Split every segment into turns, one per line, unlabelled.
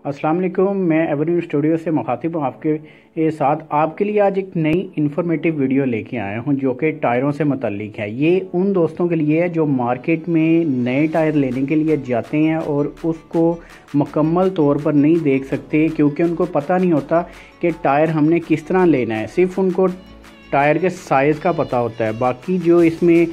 अस्सलाम वालेकुम। मैं एवरग्रीन स्टूडियो से मुखातिब हूँ आपके साथ। आपके लिए आज एक नई इन्फॉर्मेटिव वीडियो लेके आया हूँ जो कि टायरों से मुतल्लिक है। ये उन दोस्तों के लिए है जो मार्केट में नए टायर लेने के लिए जाते हैं और उसको मुकम्मल तौर पर नहीं देख सकते क्योंकि उनको पता नहीं होता कि टायर हमने किस तरह लेना है। सिर्फ उनको टायर के साइज़ का पता होता है, बाकी जो इसमें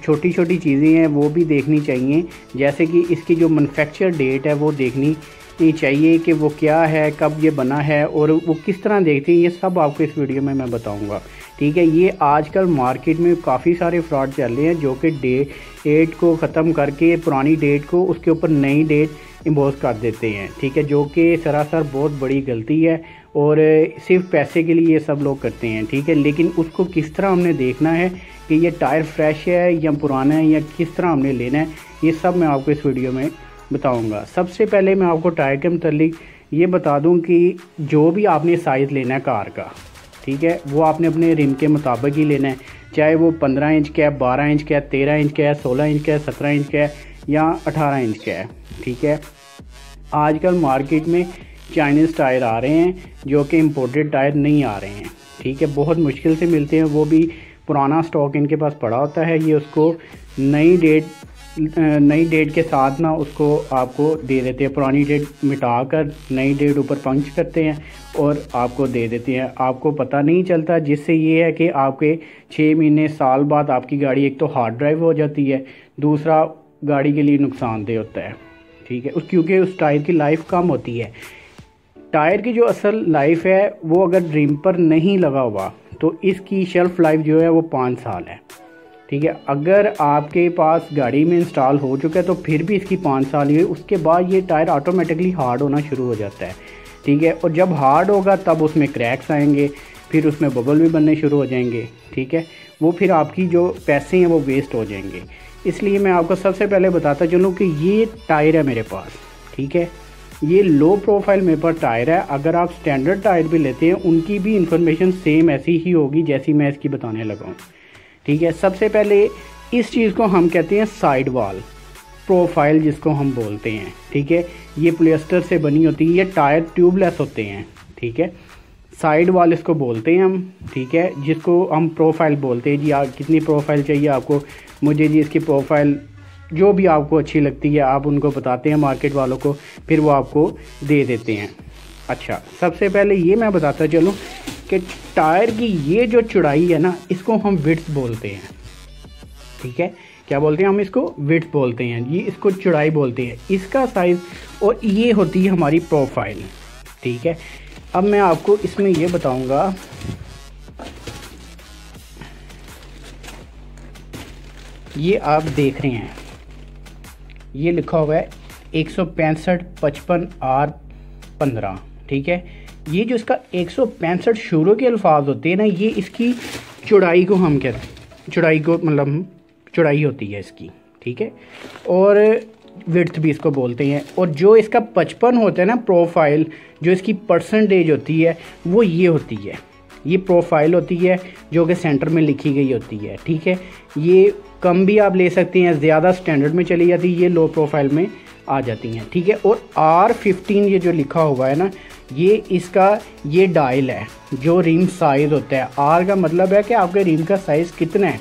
छोटी छोटी चीज़ें हैं वो भी देखनी चाहिए, जैसे कि इसकी जो मैन्युफैक्चर डेट है वो देखनी चाहिए कि वो क्या है, कब ये बना है और वो किस तरह देखते हैं। ये सब आपको इस वीडियो में मैं बताऊंगा, ठीक है। ये आजकल मार्केट में काफ़ी सारे फ्रॉड चल रहे हैं जो कि डेट को ख़त्म करके पुरानी डेट को उसके ऊपर नई डेट इम्पोज कर देते हैं, ठीक है, जो कि सरासर बहुत बड़ी गलती है और सिर्फ पैसे के लिए ये सब लोग करते हैं, ठीक है। लेकिन उसको किस तरह हमने देखना है कि ये टायर फ्रेश है या पुराना है या किस तरह हमने लेना है, ये सब मैं आपको इस वीडियो में बताऊंगा। सबसे पहले मैं आपको टायर के मतलब ये बता दूं कि जो भी आपने साइज़ लेना है कार का, ठीक है, वो आपने अपने रिम के मुताबिक ही लेना है, चाहे वो 15 इंच का है, 12 इंच का है, 13 इंच का है, 16 इंच का है, 17 इंच का है या 18 इंच का है, ठीक है। आजकल मार्केट में चाइनीज़ टायर आ रहे हैं जो कि इम्पोर्टेड टायर नहीं आ रहे हैं, ठीक है, बहुत मुश्किल से मिलते हैं, वो भी पुराना स्टॉक इनके पास पड़ा होता है। ये उसको नई डेट के साथ ना उसको आपको दे देते हैं, पुरानी डेट मिटाकर नई डेट ऊपर पंच करते हैं और आपको दे देते हैं। आपको पता नहीं चलता, जिससे ये है कि आपके 6 महीने साल बाद आपकी गाड़ी एक तो हार्ड ड्राइव हो जाती है, दूसरा गाड़ी के लिए नुकसानदेह होता है, ठीक है, क्योंकि उस टायर की लाइफ कम होती है। टायर की जो असल लाइफ है वो अगर रिम पर नहीं लगा हुआ तो इसकी शेल्फ लाइफ जो है वो 5 साल है, ठीक है। अगर आपके पास गाड़ी में इंस्टॉल हो चुका है तो फिर भी इसकी 5 साल ही है, उसके बाद ये टायर ऑटोमेटिकली हार्ड होना शुरू हो जाता है, ठीक है। और जब हार्ड होगा तब उसमें क्रैक्स आएंगे, फिर उसमें बबल भी बनने शुरू हो जाएंगे, ठीक है। वो फिर आपकी जो पैसे हैं वो वेस्ट हो जाएंगे। इसलिए मैं आपको सबसे पहले बताता चलूँ कि ये टायर है मेरे पास, ठीक है, ये लो प्रोफाइल मेरे पास टायर है। अगर आप स्टैंडर्ड टायर भी लेते हैं उनकी भी इंफॉर्मेशन सेम ऐसी ही होगी जैसी मैं इसकी बताने लगा हूँ, ठीक है। सबसे पहले इस चीज़ को हम कहते हैं साइड वॉल प्रोफाइल, जिसको हम बोलते हैं, ठीक है। ये पॉलिएस्टर से बनी होती है, ये टायर ट्यूबलेस होते हैं, ठीक है। साइड वॉल इसको बोलते हैं हम, ठीक है, जिसको हम प्रोफाइल बोलते हैं। जी आप कितनी प्रोफाइल चाहिए आपको, मुझे जी इसकी प्रोफाइल जो भी आपको अच्छी लगती है आप उनको बताते हैं मार्केट वालों को, फिर वो आपको दे देते हैं। अच्छा, सबसे पहले ये मैं बताता चलूँ कि टायर की ये जो चौड़ाई है ना, इसको हम विड्थ बोलते हैं, ठीक है। क्या बोलते हैं हम इसको? विड्थ बोलते हैं, ये इसको चौड़ाई बोलते हैं, इसका साइज़, और ये होती है हमारी प्रोफाइल, ठीक है। अब मैं आपको इसमें ये बताऊंगा, ये आप देख रहे हैं, ये लिखा हुआ है 165/55R15, ठीक है। ये जो इसका 165 शुरू के अल्फाज होते हैं ना, ये इसकी चौड़ाई को हम कहते हैं, चौड़ाई को मतलब चौड़ाई होती है इसकी, ठीक है, और विड्थ भी इसको बोलते हैं। और जो इसका 55 होता है ना प्रोफाइल, जो इसकी परसेंटेज होती है वो ये होती है, ये प्रोफाइल होती है जो कि सेंटर में लिखी गई होती है, ठीक है। ये कम भी आप ले सकते हैं, ज़्यादा स्टैंडर्ड में चली जाती है, ये लो प्रोफाइल में आ जाती हैं, ठीक है। और R15 ये जो लिखा हुआ है ना, ये इसका ये डायल है जो रिम साइज़ होता है। R का मतलब है कि आपके रिम का साइज़ कितना है,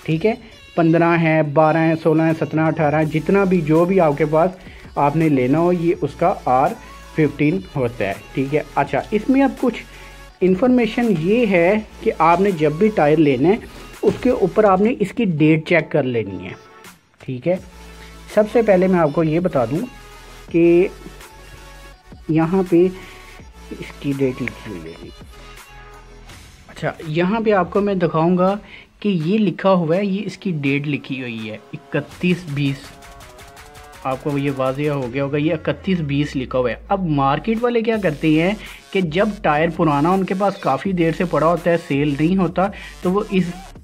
ठीक है, 15 है, 12 है, 16 है, 17, 18, जितना भी जो भी आपके पास आपने लेना हो, ये उसका R15 होता है, ठीक है। अच्छा, इसमें अब कुछ इन्फॉर्मेशन ये है कि आपने जब भी टायर लेना है उसके ऊपर आपने इसकी डेट चेक कर लेनी है, ठीक है। सबसे पहले मैं आपको ये बता दूं कि यहाँ पे इसकी डेट लिखी हुई है। अच्छा, यहाँ पे आपको मैं दिखाऊंगा कि ये लिखा हुआ है, ये इसकी डेट लिखी हुई है 31/20, आपको ये वाज़ेह हो गया होगा, ये 31/20 लिखा हुआ है। अब मार्केट वाले क्या करते हैं कि जब टायर पुराना उनके पास काफ़ी देर से पड़ा होता है, सेल नहीं होता, तो वो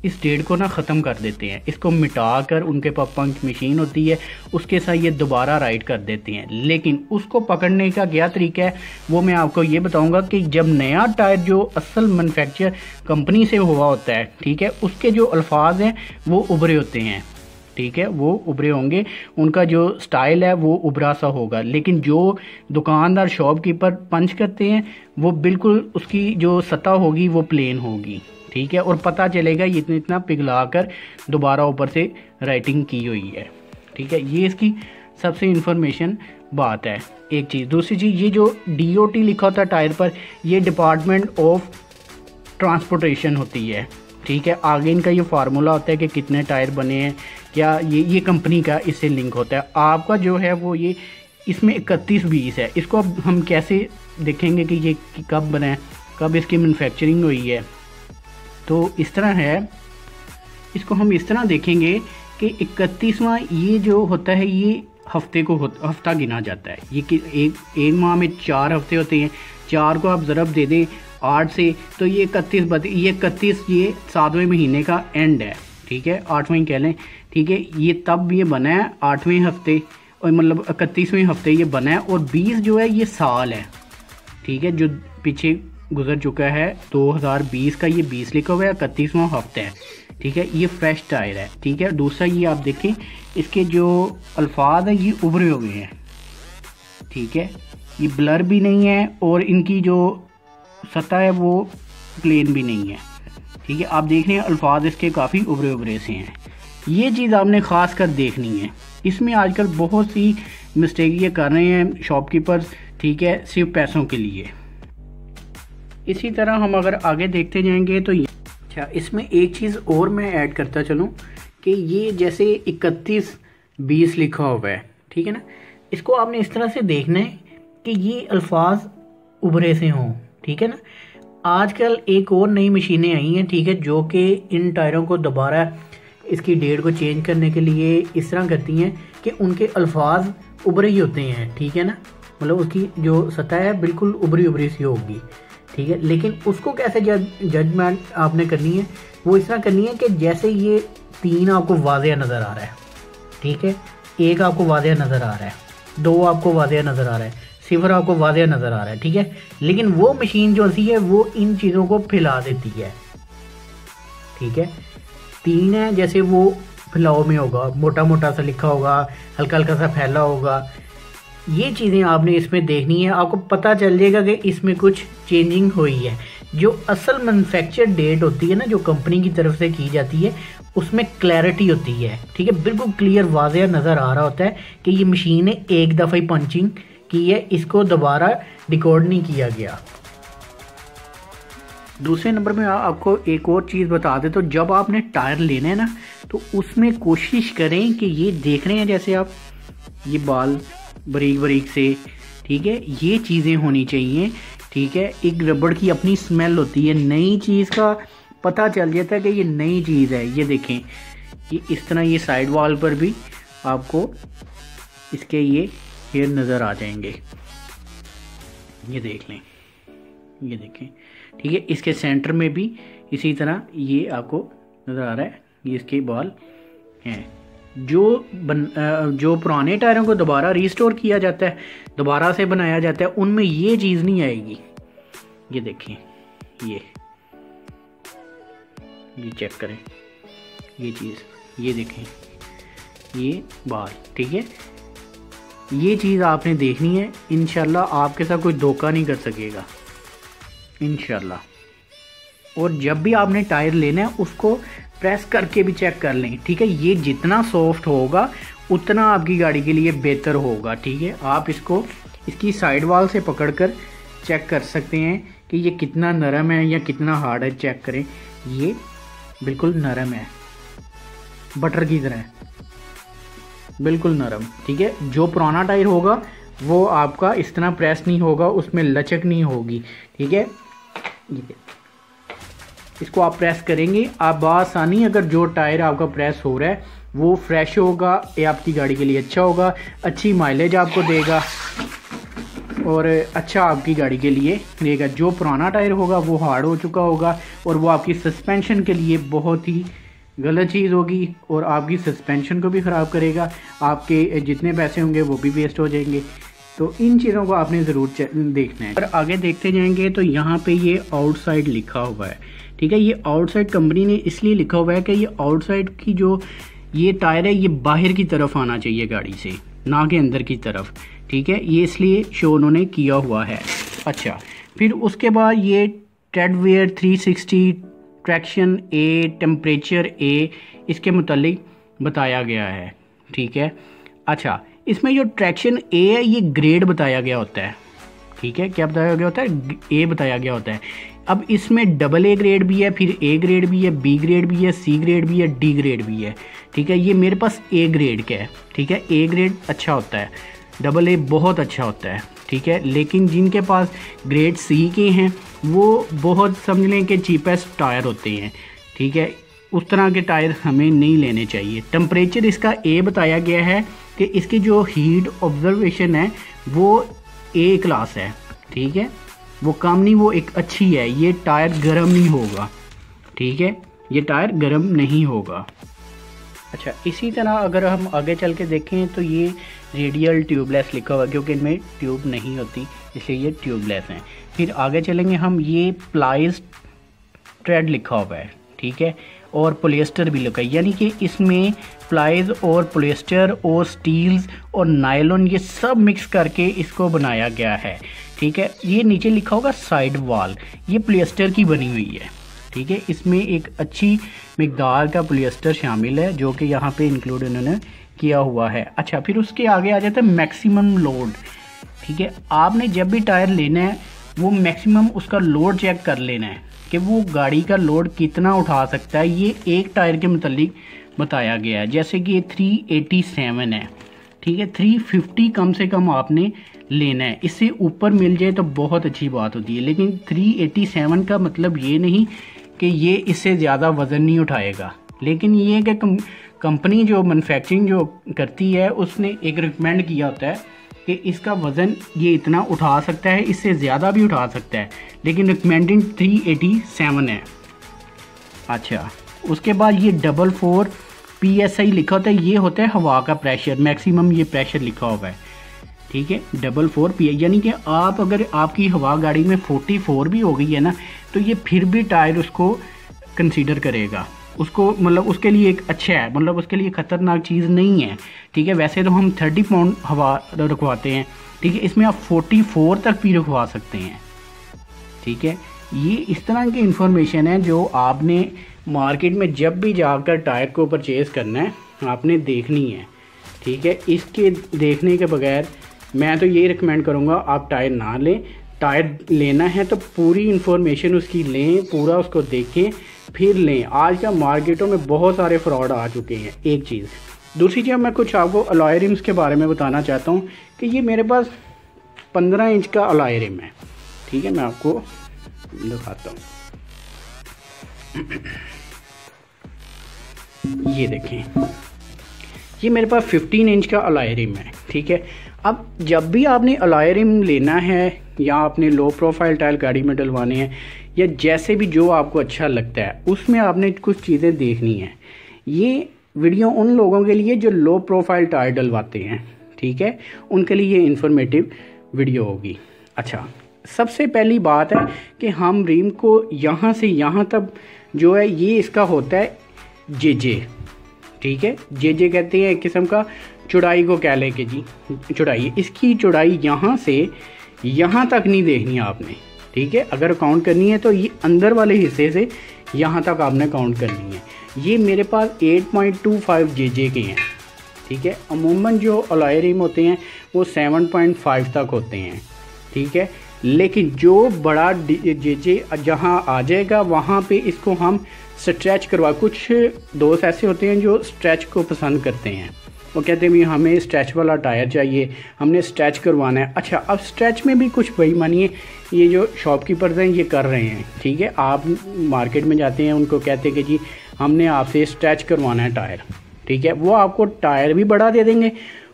इस डेट को ना ख़त्म कर देते हैं, इसको मिटा कर, उनके पास पंच मशीन होती है उसके साथ ये दोबारा राइड कर देते हैं। लेकिन उसको पकड़ने का क्या तरीका है वो मैं आपको ये बताऊंगा कि जब नया टायर जो असल मैन्युफैक्चर कंपनी से हुआ होता है, ठीक है, उसके जो अल्फाज हैं वो उभरे होते हैं, ठीक है, वो उभरे होंगे, उनका जो स्टाइल है वो उभरा सा होगा। लेकिन जो दुकानदार शॉपकीपर पंच करते हैं वो बिल्कुल उसकी जो सतह होगी वो प्लेन होगी, ठीक है, और पता चलेगा ये इतना इतना पिघला कर दोबारा ऊपर से राइटिंग की हुई है, ठीक है। ये इसकी सबसे इंफॉर्मेशन बात है एक चीज़। दूसरी चीज़, ये जो DOT लिखा होता है टायर पर, ये डिपार्टमेंट ऑफ ट्रांसपोर्टेशन होती है, ठीक है। आगे इनका ये फार्मूला होता है कि कितने टायर बने हैं, क्या ये कंपनी का इससे लिंक होता है। आपका जो है वो ये इसमें 3120 है। इसको अब हम कैसे देखेंगे कि ये कब बना है, कब इसकी मैन्युफैक्चरिंग हुई है। तो इस तरह है, इसको हम इस तरह देखेंगे कि 31वां ये जो होता है ये हफ्ते को हफ्ता गिना जाता है। ये कि एक माह में 4 हफ्ते होते हैं, 4 को आप ज़रब दे दें 8 से, तो ये 31 ये 7वें महीने का एंड है, ठीक है, 8वां कह लें, ठीक है। ये तब ये बना है 8वें हफ्ते, और मतलब 31वें हफ्ते ये बना है। और 20 जो है ये साल है, ठीक है, जो पीछे गुजर चुका है 2020 का, ये 20 लिखा हुआ है, 31वां हफ्ता है, ठीक है। ये फ्रेश टायर है, ठीक है। दूसरा ये आप देखें इसके जो अल्फाज हैं ये उभरे हुए हैं, ठीक है, ये ब्लर भी नहीं है और इनकी जो सतह है वो प्लेन भी नहीं है, ठीक है। आप देख रहे हैं अल्फाज इसके काफ़ी उभरे से हैं। ये चीज़ आपने ख़ास कर देखनी है। इसमें आजकल बहुत सी मिस्टेक ये कर रहे हैं शॉपकीपर्स, ठीक है, सिर्फ पैसों के लिए। इसी तरह हम अगर आगे देखते जाएंगे तो अच्छा, इसमें एक चीज़ और मैं ऐड करता चलूँ कि ये जैसे 3120 लिखा हुआ है, ठीक है ना, इसको आपने इस तरह से देखना है कि ये अल्फाज उभरे से हों, ठीक है ना। आजकल एक और नई मशीनें आई हैं, ठीक है, जो कि इन टायरों को दोबारा इसकी डेट को चेंज करने के लिए इस तरह करती हैं कि उनके अल्फाज उभरे ही होते हैं, ठीक है ना, मतलब उसकी जो सतह है बिल्कुल उभरी सी होगी, ठीक है। लेकिन उसको कैसे जजमेंट आपने करनी है, वो इस तरह करनी है कि जैसे ये 3 आपको वाज़ेह नज़र आ रहा है, ठीक है, 1 आपको वाज़ेह नज़र आ रहा है, 2 आपको वाज़ेह नज़र आ रहा है, 0 आपको वाज़ेह नज़र आ रहा है, ठीक है। लेकिन वो मशीन जो सी है वो इन चीज़ों को फैला देती है, ठीक है। 3 है जैसे वो फैलाव में होगा, मोटा मोटा सा लिखा होगा, हल्का हल्का सा फैला होगा। ये चीज़ें आपने इसमें देखनी है, आपको पता चल जाएगा कि इसमें कुछ चेंजिंग हुई है। जो असल मैन्युफैक्चर डेट होती है ना, जो कंपनी की तरफ से की जाती है, उसमें क्लैरिटी होती है, ठीक है, बिल्कुल क्लियर वाज़ेह नज़र आ रहा होता है कि ये मशीन ने एक दफ़ा ही पंचिंग की है, इसको दोबारा रिकॉर्ड नहीं किया गया। दूसरे नंबर में आपको एक और चीज़ बता दें, तो जब आपने टायर लेना है ना, तो उसमें कोशिश करें कि ये देख रहे हैं जैसे आप ये बाल बारीक से, ठीक है, ये चीज़ें होनी चाहिए, ठीक है। एक रबड़ की अपनी स्मेल होती है, नई चीज़ का पता चल जाता है कि ये नई चीज़ है। ये देखें, ये इस तरह ये साइड वॉल पर भी आपको इसके ये हेयर नज़र आ जाएंगे, ये देख लें, ये देखें, ठीक है। इसके सेंटर में भी इसी तरह ये आपको नज़र आ रहा है, ये इसके बाल हैं। जो पुराने टायरों को दोबारा रिस्टोर किया जाता है, दोबारा से बनाया जाता है, उनमें ये चीज़ नहीं आएगी। ये देखें, ये चेक करें, ये चीज़, ये देखें, ये बाल, ठीक है। ये चीज़ आपने देखनी है, इंशाल्लाह आपके साथ कोई धोखा नहीं कर सकेगा, इंशाल्लाह। और जब भी आपने टायर लेना है उसको प्रेस करके भी चेक कर लें, ठीक है। ये जितना सॉफ्ट होगा उतना आपकी गाड़ी के लिए बेहतर होगा, ठीक है। आप इसको इसकी साइड वॉल से पकड़कर चेक कर सकते हैं कि ये कितना नरम है या कितना हार्ड है। चेक करें, ये बिल्कुल नरम है, बटर की तरह, बिल्कुल नरम, ठीक है। जो पुराना टायर होगा वो आपका इस तरह प्रेस नहीं होगा, उसमें लचक नहीं होगी, ठीक है। इसको आप प्रेस करेंगे आप बासानी, अगर जो टायर आपका प्रेस हो रहा है वो फ्रेश होगा, ये आपकी गाड़ी के लिए अच्छा होगा, अच्छी माइलेज आपको देगा और अच्छा आपकी गाड़ी के लिए देगा। जो पुराना टायर होगा वो हार्ड हो चुका होगा और वो आपकी सस्पेंशन के लिए बहुत ही गलत चीज़ होगी और आपकी सस्पेंशन को भी ख़राब करेगा, आपके जितने पैसे होंगे वो भी वेस्ट हो जाएंगे। तो इन चीज़ों को आपने ज़रूर देखना है। और आगे देखते जाएंगे तो यहाँ पे ये आउटसाइड लिखा हुआ है, ठीक है। ये आउटसाइड कंपनी ने इसलिए लिखा हुआ है कि ये आउटसाइड की जो ये टायर है ये बाहर की तरफ आना चाहिए गाड़ी से, ना कि अंदर की तरफ, ठीक है। ये इसलिए शो उन्होंने किया हुआ है। अच्छा, फिर उसके बाद ये ट्रेडवेयर 360 ट्रैक्शन ए, टेम्परेचर ए, इसके मुतालिक बताया गया है, ठीक है। अच्छा, इसमें जो ट्रैक्शन ए है ये ग्रेड बताया गया होता है, ठीक है। क्या बताया गया होता है? ए बताया गया होता है। अब इसमें डबल ए ग्रेड भी है, फिर ए ग्रेड भी है, बी ग्रेड भी है, सी ग्रेड भी है, डी ग्रेड भी है, ठीक है। ये मेरे पास ए ग्रेड का है, ठीक है। ए ग्रेड अच्छा होता है, डबल ए बहुत अच्छा होता है, ठीक है। लेकिन जिनके पास ग्रेड सी के हैं वो बहुत समझ लें कि चीपेस्ट टायर होते हैं, ठीक है। उस तरह के टायर हमें नहीं लेने चाहिए। टेम्परेचर इसका ए बताया गया है कि इसकी जो हीट ऑब्जर्वेशन है वो ए क्लास है, ठीक है। वो कम नहीं, वो एक अच्छी है। ये टायर गर्म नहीं होगा, ठीक है। ये टायर गर्म नहीं होगा। अच्छा, इसी तरह अगर हम आगे चल के देखें तो ये रेडियल ट्यूबलेस लिखा हुआ है, क्योंकि इनमें ट्यूब नहीं होती इसलिए ये ट्यूबलेस हैं। फिर आगे चलेंगे हम, ये प्लाइज ट्रेड लिखा हुआ है, ठीक है। और पोलिएस्टर भी लिखा है, यानी कि इसमें प्लाइज और पोलिएस्टर और स्टील्स और नायलॉन ये सब मिक्स करके इसको बनाया गया है, ठीक है। ये नीचे लिखा होगा साइड वॉल, ये पोलिएस्टर की बनी हुई है, ठीक है। इसमें एक अच्छी मिकदार का पोलिएस्टर शामिल है जो कि यहाँ पे इंक्लूड इन्होंने किया हुआ है। अच्छा, फिर उसके आगे आ जाता है मैक्सिमम लोड, ठीक है। आपने जब भी टायर लेना है वो मैक्सिमम उसका लोड चेक कर लेना है कि वो गाड़ी का लोड कितना उठा सकता है। ये एक टायर के मुतालिक बताया गया है, जैसे कि ये 387 है, ठीक है। 350 कम से कम आपने लेना है, इससे ऊपर मिल जाए तो बहुत अच्छी बात होती है। लेकिन 387 का मतलब ये नहीं कि ये इससे ज़्यादा वज़न नहीं उठाएगा, लेकिन ये कि कंपनी जो मैन्युफैक्चरिंग जो करती है उसने एक रिकमेंड किया होता है कि इसका वज़न ये इतना उठा सकता है, इससे ज़्यादा भी उठा सकता है, लेकिन रिकमेंडिंग 387 है। अच्छा, उसके बाद ये 44 PSI लिखा होता है, ये होता है हवा का प्रेशर, मैक्सिमम ये प्रेशर लिखा हुआ है, ठीक है। 44 PSI, यानी कि आप अगर आपकी हवा गाड़ी में 44 भी हो गई है ना, तो ये फिर भी टायर उसको कंसीडर करेगा, उसको मतलब उसके लिए एक अच्छा है, मतलब उसके लिए ख़तरनाक चीज़ नहीं है, ठीक है। वैसे तो हम 30 पाउंड हवा रखवाते हैं, ठीक है। इसमें आप 44 तक भी रखवा सकते हैं, ठीक है। ये इस तरह की इंफॉर्मेशन है जो आपने मार्केट में जब भी जाकर टायर को परचेज़ करना है आपने देखनी है, ठीक है। इसके देखने के बगैर मैं तो यही रिकमेंड करूँगा आप टायर ना लें। टायर लेना है तो पूरी इन्फॉर्मेशन उसकी लें, पूरा उसको देखें फिर लें। आज का मार्केटों में बहुत सारे फ्रॉड आ चुके हैं, एक चीज़। दूसरी चीज़, मैं कुछ आपको अलॉय रिम्स के बारे में बताना चाहता हूँ कि ये मेरे पास 15 इंच का अलॉय रिम है, ठीक है। मैं आपको दिखाता हूँ, ये देखें, ये मेरे पास 15 इंच का अलॉय रिम है, ठीक है। अब जब भी आपने अलॉय रिम लेना है या आपने लो प्रोफाइल टायर गाड़ी में डलवाने हैं या जैसे भी जो आपको अच्छा लगता है, उसमें आपने कुछ चीज़ें देखनी है। ये वीडियो उन लोगों के लिए जो लो प्रोफाइल टायर डलवाते हैं, ठीक है, उनके लिए ये इन्फॉर्मेटिव वीडियो होगी। अच्छा, सबसे पहली बात है कि हम रिम को यहाँ से यहाँ तक जो है ये इसका होता है जेजे, ठीक है। जेजे कहते हैं एक किस्म का चौड़ाई को कह लें कि जी चौड़ाई, इसकी चौड़ाई यहाँ से यहाँ तक नहीं देखनी आपने, ठीक है। अगर काउंट करनी है तो ये अंदर वाले हिस्से से यहाँ तक आपने काउंट करनी है। ये मेरे पास 8.25 जेजे के हैं, ठीक है। अमूमन जो अलॉय रिम होते हैं वो 7.5 तक होते हैं, ठीक है। लेकिन जो बड़ा जेजे जहाँ आ जाएगा वहाँ पे इसको हम स्ट्रेच करवा, कुछ दोस्त ऐसे होते हैं जो स्ट्रेच को पसंद करते हैं, वो कहते हैं भी हमें स्ट्रेच वाला टायर चाहिए, हमने स्ट्रेच करवाना है। अच्छा, अब स्ट्रेच में भी कुछ वही मानिए ये जो शॉपकीपर्स हैं ये कर रहे हैं, ठीक है। आप मार्केट में जाते हैं, उनको कहते हैं कि जी हमने आपसे स्ट्रेच करवाना है टायर, ठीक है। वो आपको टायर भी बड़ा दे देंगे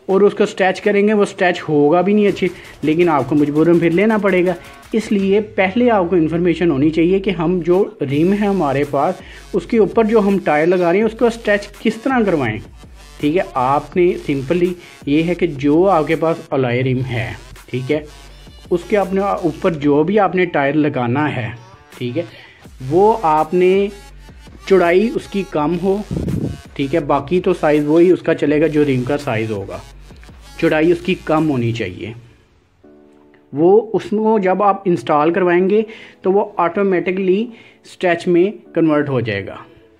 और उसको स्ट्रेच करेंगे, वो स्ट्रेच होगा भी नहीं अच्छी, लेकिन आपको मजबूरन फिर लेना पड़ेगा। इसलिए पहले आपको इन्फॉर्मेशन होनी चाहिए कि हम जो रिम है हमारे पास उसके ऊपर जो हम टायर लगा रहे हैं उसको स्ट्रेच किस तरह करवाएं, ठीक है। आपने सिंपली ये है कि जो आपके पास अलॉय रिम है, ठीक है, उसके अपने ऊपर जो भी आपने टायर लगाना है, ठीक है, वो आपने चौड़ाई उसकी कम हो, ठीक है। बाकी तो साइज़ वही उसका चलेगा जो रिम का साइज़ होगा, चौड़ाई उसकी कम होनी चाहिए। वो उसको जब आप इंस्टॉल करवाएंगे तो वो ऑटोमेटिकली स्ट्रेच में कन्वर्ट हो जाएगा।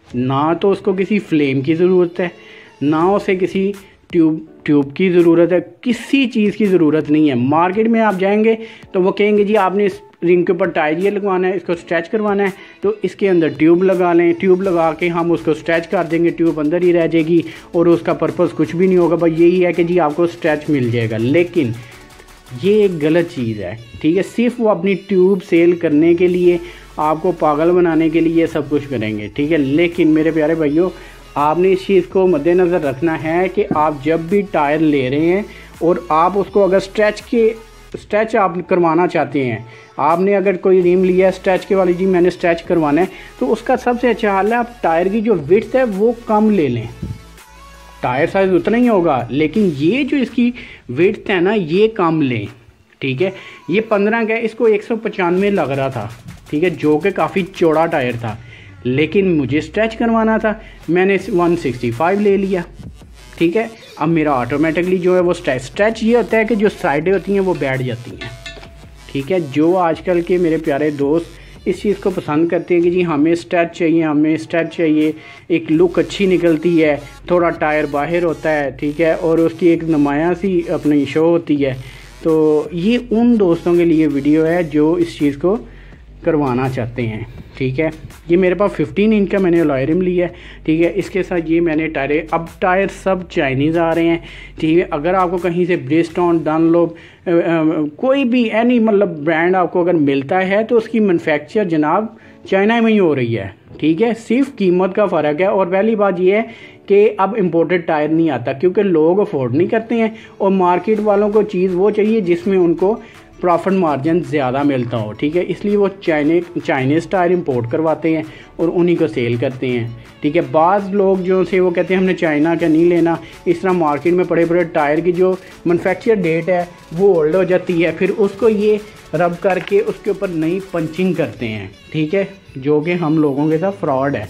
ना तो उसको किसी फ्लेम की ज़रूरत है, ना उसे किसी ट्यूब की ज़रूरत है, किसी चीज़ की ज़रूरत नहीं है। मार्केट में आप जाएंगे तो वो कहेंगे जी आपने इस रिंग के ऊपर टायर ये लगवाना है, इसको स्ट्रेच करवाना है, तो इसके अंदर ट्यूब लगा लें। ट्यूब लगा के हम उसको स्ट्रेच कर देंगे, ट्यूब अंदर ही रह जाएगी और उसका पर्पज़ कुछ भी नहीं होगा, बस यही है कि जी आपको स्ट्रेच मिल जाएगा। लेकिन ये एक गलत चीज़ है, ठीक है। सिर्फ वो अपनी ट्यूब सेल करने के लिए, आपको पागल बनाने के लिए सब कुछ करेंगे, ठीक है। लेकिन मेरे प्यारे भाइयों, आपने इस चीज़ को मद्देनज़र रखना है कि आप जब भी टायर ले रहे हैं और आप उसको अगर स्ट्रेच आप करवाना चाहते हैं, आपने अगर कोई रिम लिया है स्ट्रेच के वाली, जी मैंने स्ट्रेच करवाना है, तो उसका सबसे अच्छा हाल है आप टायर की जो विड्थ है वो कम ले लें। टायर साइज़ उतना ही होगा, लेकिन ये जो इसकी विड्थ है ना ये कम लें, ठीक है। ये 15 का, इसको 195 लग रहा था, ठीक है, जो कि काफ़ी चौड़ा टायर था, लेकिन मुझे स्ट्रेच करवाना था, मैंने 165 ले लिया, ठीक है। अब मेरा ऑटोमेटिकली जो है वो स्ट्रेच ये होता है कि जो साइडें होती हैं वो बैठ जाती हैं, ठीक है। जो आजकल के मेरे प्यारे दोस्त इस चीज़ को पसंद करते हैं कि जी हमें स्ट्रेच चाहिए, हमें स्ट्रेच चाहिए, एक लुक अच्छी निकलती है, थोड़ा टायर बाहर होता है, ठीक है, और उसकी एक नुमाया सी अपनी शो होती है। तो ये उन दोस्तों के लिए वीडियो है जो इस चीज़ को करवाना चाहते हैं, ठीक है। ये मेरे पास 15 इंच का मैंने अलॉय रिम लिया है, ठीक है। इसके साथ ये मैंने टायर, अब टायर सब चाइनीज़ आ रहे हैं, ठीक है। अगर आपको कहीं से ब्रिजस्टोन, डनलोप, कोई भी एनी मतलब ब्रांड आपको अगर मिलता है तो उसकी मैन्युफैक्चर जनाब चाइना में ही हो रही है, ठीक है। सिर्फ कीमत का फ़र्क है। और पहली बात ये है कि अब इम्पोर्टेड टायर नहीं आता, क्योंकि लोग अफोर्ड नहीं करते हैं और मार्केट वालों को चीज़ वो चाहिए जिसमें उनको प्रॉफिट मार्जिन ज़्यादा मिलता हो, ठीक है। इसलिए वो चाइनीज़ टायर इंपोर्ट करवाते हैं और उन्हीं को सेल करते हैं, ठीक है। बाज़ लोग जो से वो कहते हैं हमने चाइना का नहीं लेना, इस तरह मार्केट में बड़े बड़े टायर की जो मैन्युफैक्चर डेट है वो ओल्ड हो जाती है, फिर उसको ये रब करके उसके ऊपर नई पंचिंग करते हैं, ठीक है, जो कि हम लोगों के साथ फ्रॉड है,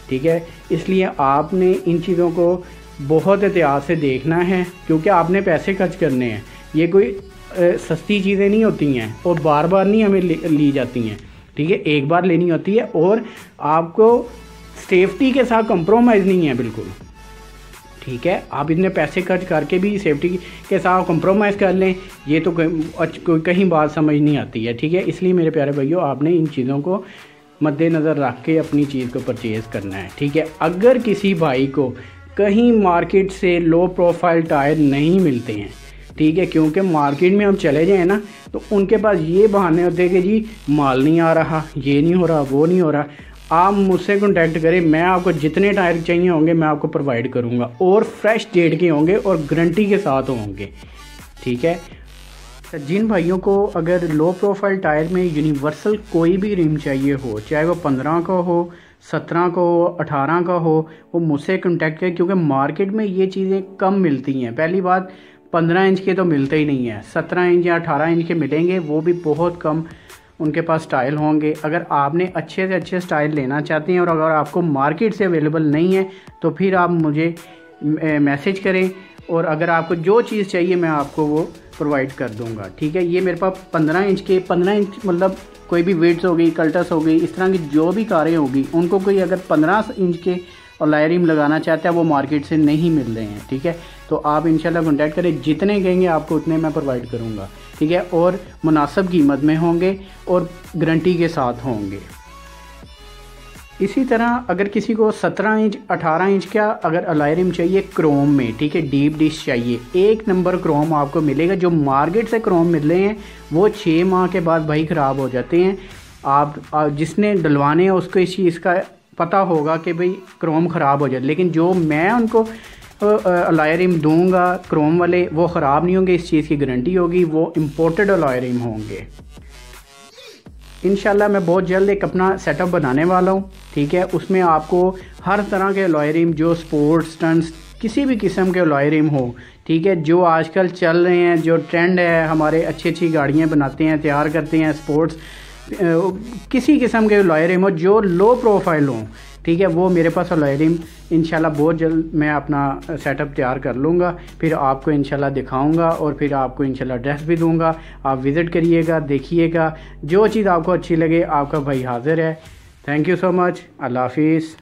ठीक है। इसलिए आपने इन चीज़ों को बहुत एहतियात से देखना है, क्योंकि आपने पैसे खर्च करने हैं। ये कोई सस्ती चीज़ें नहीं होती हैं और बार बार नहीं हमें ली जाती हैं, ठीक है। एक बार लेनी होती है और आपको सेफ्टी के साथ कंप्रोमाइज़ नहीं है बिल्कुल, ठीक है। आप इतने पैसे खर्च करके भी सेफ्टी के साथ कंप्रोमाइज़ कर लें, ये तो कहीं बात समझ नहीं आती है, ठीक है। इसलिए मेरे प्यारे भाइयों, आपने इन चीज़ों को मद्देनज़र रख के अपनी चीज़ को परचेज़ करना है, ठीक है। अगर किसी भाई को कहीं मार्केट से लो प्रोफाइल टायर नहीं मिलते हैं, ठीक है, क्योंकि मार्केट में हम चले जाएं ना तो उनके पास ये बहाने होते हैं कि जी माल नहीं आ रहा, ये नहीं हो रहा, वो नहीं हो रहा। आप मुझसे कांटेक्ट करें, मैं आपको जितने टायर चाहिए होंगे मैं आपको प्रोवाइड करूंगा और फ्रेश डेट के होंगे और गारंटी के साथ होंगे, ठीक है। जिन भाइयों को अगर लो प्रोफाइल टायर में यूनिवर्सल कोई भी रिम चाहिए हो, चाहे वो 15 का हो, 17 का हो, 18 का हो, वो मुझसे कांटेक्ट करें, क्योंकि मार्केट में ये चीज़ें कम मिलती हैं। पहली बात 15 इंच के तो मिलते ही नहीं है, 17 इंच या 18 इंच के मिलेंगे, वो भी बहुत कम उनके पास स्टाइल होंगे। अगर आपने अच्छे से अच्छे स्टाइल लेना चाहते हैं और अगर आपको मार्केट से अवेलेबल नहीं है तो फिर आप मुझे मैसेज करें और अगर आपको जो चीज़ चाहिए मैं आपको वो प्रोवाइड कर दूंगा, ठीक है। ये मेरे पास 15 इंच मतलब कोई भी वेट्स हो गई, कल्टस हो गई, इस तरह की जो भी कारें होगी, उनको कोई अगर 15 इंच के और अलॉय रिम लगाना चाहता है वो मार्केट से नहीं मिल रहे हैं, ठीक है। तो आप इंशाल्लाह कॉन्टैक्ट करें, जितने कहेंगे आपको उतने मैं प्रोवाइड करूँगा, ठीक है, और मुनासिब कीमत में होंगे और गारंटी के साथ होंगे। इसी तरह अगर किसी को 17 इंच 18 इंच का अगर अलॉय रिम चाहिए क्रोम में, ठीक है, डीप डिश चाहिए, 1 नंबर क्रोम आपको मिलेगा। जो मार्केट से क्रोम मिल रहे हैं वो 6 माह के बाद भाई ख़राब हो जाते हैं। आप जिसने डलवाने हैं उसको इस चीज़ का पता होगा कि भाई क्रोम ख़राब हो जाए, लेकिन जो मैं उनको अलॉय रिम दूंगा क्रोम वाले वो ख़राब नहीं होंगे, इस चीज़ की गारंटी होगी, वो इम्पोर्टेड अलॉय रिम होंगे। इंशाल्लाह मैं बहुत जल्द एक अपना सेटअप बनाने वाला हूँ, ठीक है। उसमें आपको हर तरह के अलॉय रिम, जो स्पोर्ट्स स्टंट्स किसी भी किस्म के अलॉय रिम हो, ठीक है, जो आजकल चल रहे हैं, जो ट्रेंड है, हमारे अच्छी गाड़ियाँ बनाते हैं, तैयार करते हैं, स्पोर्ट्स किसी किस्म के लॉयरिम हो जो लो प्रोफाइल हों, ठीक है, वो मेरे पास लॉयरिम इंशाल्लाह बहुत जल्द मैं अपना सेटअप तैयार कर लूँगा, फिर आपको इंशाल्लाह दिखाऊंगा और फिर आपको इंशाल्लाह ड्रेस भी दूंगा। आप विज़िट करिएगा, देखिएगा, जो चीज़ आपको अच्छी लगे आपका भाई हाज़िर है। Thank you so much. अल्लाह हाफिज़।